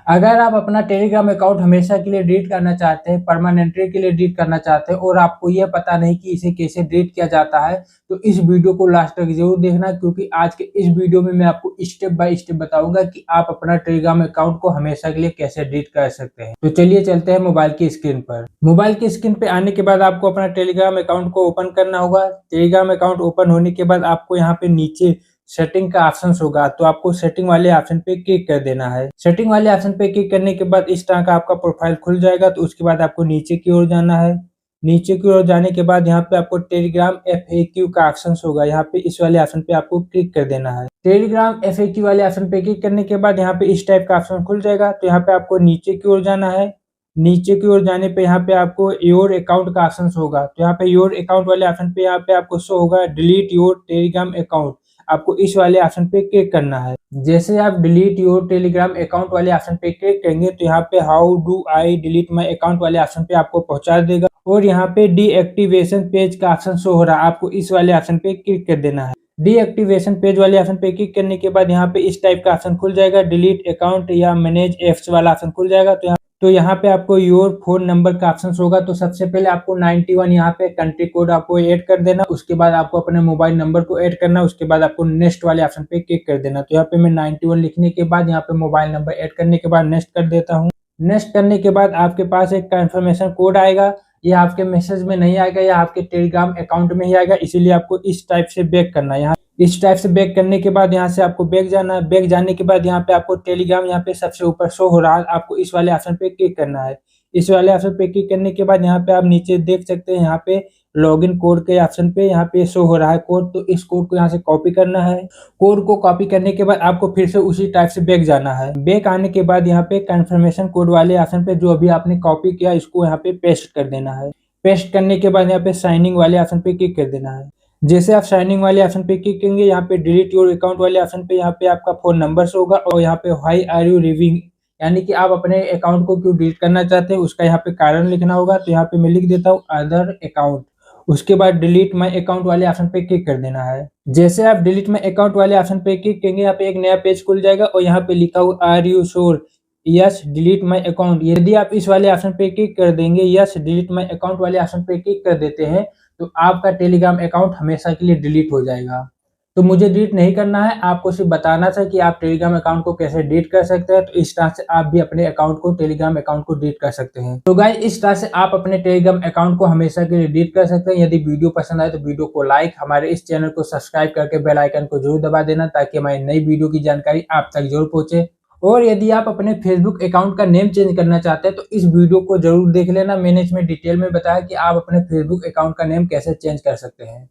अगर आप अपना टेलीग्राम अकाउंट हमेशा के लिए डिलीट करना चाहते हैं, परमानेंटली के लिए डिलीट करना चाहते हैं और आपको यह पता नहीं कि इसे कैसे डिलीट किया जाता है, तो इस वीडियो को लास्ट तक जरूर देखना, क्योंकि आज के इस वीडियो में मैं आपको स्टेप बाय स्टेप बताऊंगा कि आप अपना टेलीग्राम अकाउंट को हमेशा के लिए कैसे डिलीट कर सकते हैं। तो चलिए चलते हैं मोबाइल की स्क्रीन पर। मोबाइल की स्क्रीन पे आने के बाद आपको अपना टेलीग्राम अकाउंट को ओपन करना होगा। टेलीग्राम अकाउंट ओपन होने के बाद आपको यहाँ पे नीचे सेटिंग का ऑप्शन होगा, तो आपको सेटिंग वाले ऑप्शन पे क्लिक कर देना है। सेटिंग वाले ऑप्शन पे क्लिक करने के बाद इस तरह का आपका प्रोफाइल खुल जाएगा। तो उसके बाद आपको नीचे की ओर जाना है। नीचे की ओर जाने के बाद यहाँ पे आपको टेलीग्राम FAQ का ऑप्शन होगा, यहाँ पे इस वाले ऑप्शन पे आपको क्लिक कर देना है। टेलीग्राम FAQ वाले ऑप्शन पे क्लिक करने के बाद यहाँ पे इस टाइप का ऑप्शन खुल जाएगा। तो यहाँ पे आपको नीचे की ओर जाना है। नीचे की ओर जाने पे यहाँ पे आपको योर अकाउंट का ऑप्शन होगा, तो यहाँ पे योर अकाउंट वाले ऑप्शन पे यहाँ पे आपको शो होगा डिलीट योर टेलीग्राम अकाउंट। आपको इस वाले ऑप्शन पे क्लिक करना है। जैसे आप डिलीट योर टेलीग्राम अकाउंट वाले ऑप्शन पे क्लिक करेंगे तो यहाँ पे how do I delete my account वाले ऑप्शन पे आपको पहुंचा देगा और यहाँ पे डीएक्टिवेशन पेज का ऑप्शन शो हो रहा है, आपको इस वाले ऑप्शन पे क्लिक कर देना है। डीएक्टिवेशन पेज वाले ऑप्शन पे क्लिक करने के बाद यहाँ पे इस टाइप का ऑप्शन खुल जाएगा, डिलीट अकाउंट या मैनेज एप्स वाला ऑप्शन खुल जाएगा। तो यहाँ पे आपको योर फोन नंबर का ऑप्शन होगा। तो सबसे पहले आपको 91 यहाँ पे कंट्री कोड आपको ऐड कर देना। उसके बाद आपको अपने मोबाइल नंबर को ऐड करना। उसके बाद आपको नेक्स्ट वाले ऑप्शन पे क्लिक कर देना। तो यहाँ पे मैं 91 लिखने के बाद यहाँ पे मोबाइल नंबर ऐड करने के बाद नेक्स्ट कर देता हूँ। नेक्स्ट करने के बाद आपके पास एक कंफर्मेशन कोड आएगा। ये आपके मैसेज में नहीं आएगा, या आपके टेलीग्राम अकाउंट में ही आएगा, इसीलिए आपको इस टाइप से बैक करना है। यहाँ इस टाइप से बैक करने के बाद यहाँ से आपको बैक जाना है। बैक जाने के बाद यहाँ पे आपको टेलीग्राम यहाँ पे सबसे ऊपर शो हो रहा है, आपको इस वाले ऑप्शन पे क्लिक करना है। इस वाले ऑप्शन पे क्लिक करने के बाद यहाँ पे आप नीचे देख सकते हैं, यहाँ पे लॉगिन कोड के ऑप्शन पे यहाँ पे शो हो रहा है कोड। तो इस कोड को यहाँ से कॉपी करना है। कोड को कॉपी करने के बाद आपको फिर से उसी टाइप से बैक जाना है। बैक आने के बाद यहाँ पे कंफर्मेशन कोड वाले ऑप्शन पे जो अभी आपने कॉपी किया इसको यहाँ पे पेस्ट कर देना है। पेस्ट करने के बाद यहाँ पे साइनिंग वाले ऑप्शन पे क्लिक कर देना है। जैसे आप साइनिंग वाले ऑप्शन पे क्लिक करेंगे, यहाँ पे डिलीट योर अकाउंट वाले ऑप्शन पे यहाँ पे आपका फोन नंबर होगा और यहाँ पे व्हाई आर यू लीविंग, यानी कि आप अपने अकाउंट को क्यों डिलीट करना चाहते हैं उसका यहाँ पे कारण लिखना होगा। तो यहाँ पे मैं लिख देता हूँ अदर अकाउंट। उसके बाद डिलीट माई अकाउंट वाले ऑप्शन पे क्लिक कर देना है। जैसे आप डिलीट माई अकाउंट वाले ऑप्शन पे क्लिक करेंगे, यहाँ पे एक नया पेज खुल जाएगा और यहाँ पे लिखा हुआ are you sure yes delete my account. यदि आप इस वाले ऑप्शन पे क्लिक कर देंगे, यस डिलीट माई अकाउंट वाले ऑप्शन पे क्लिक कर देते हैं, तो आपका टेलीग्राम अकाउंट हमेशा के लिए डिलीट हो जाएगा। तो मुझे डिलीट नहीं करना है, आपको सिर्फ बताना था कि आप टेलीग्राम अकाउंट को कैसे डिलीट कर सकते हैं। तो इस तरह से आप भी अपने अकाउंट को टेलीग्राम अकाउंट को डिलीट कर सकते हैं। तो गाइस इस तरह से आप अपने टेलीग्राम अकाउंट को हमेशा के लिए डिलीट कर सकते हैं। यदि वीडियो पसंद आए तो वीडियो को लाइक, हमारे इस चैनल को सब्सक्राइब करके बेल आइकन को जरूर दबा देना, ताकि हमारी नई वीडियो की जानकारी आप तक जरूर पहुंचे। और यदि आप अपने फेसबुक अकाउंट का नेम चेंज करना चाहते हैं तो इस वीडियो को जरूर देख लेना। मैंने इसमें डिटेल में बताया कि आप अपने फेसबुक अकाउंट का नेम कैसे चेंज कर सकते हैं।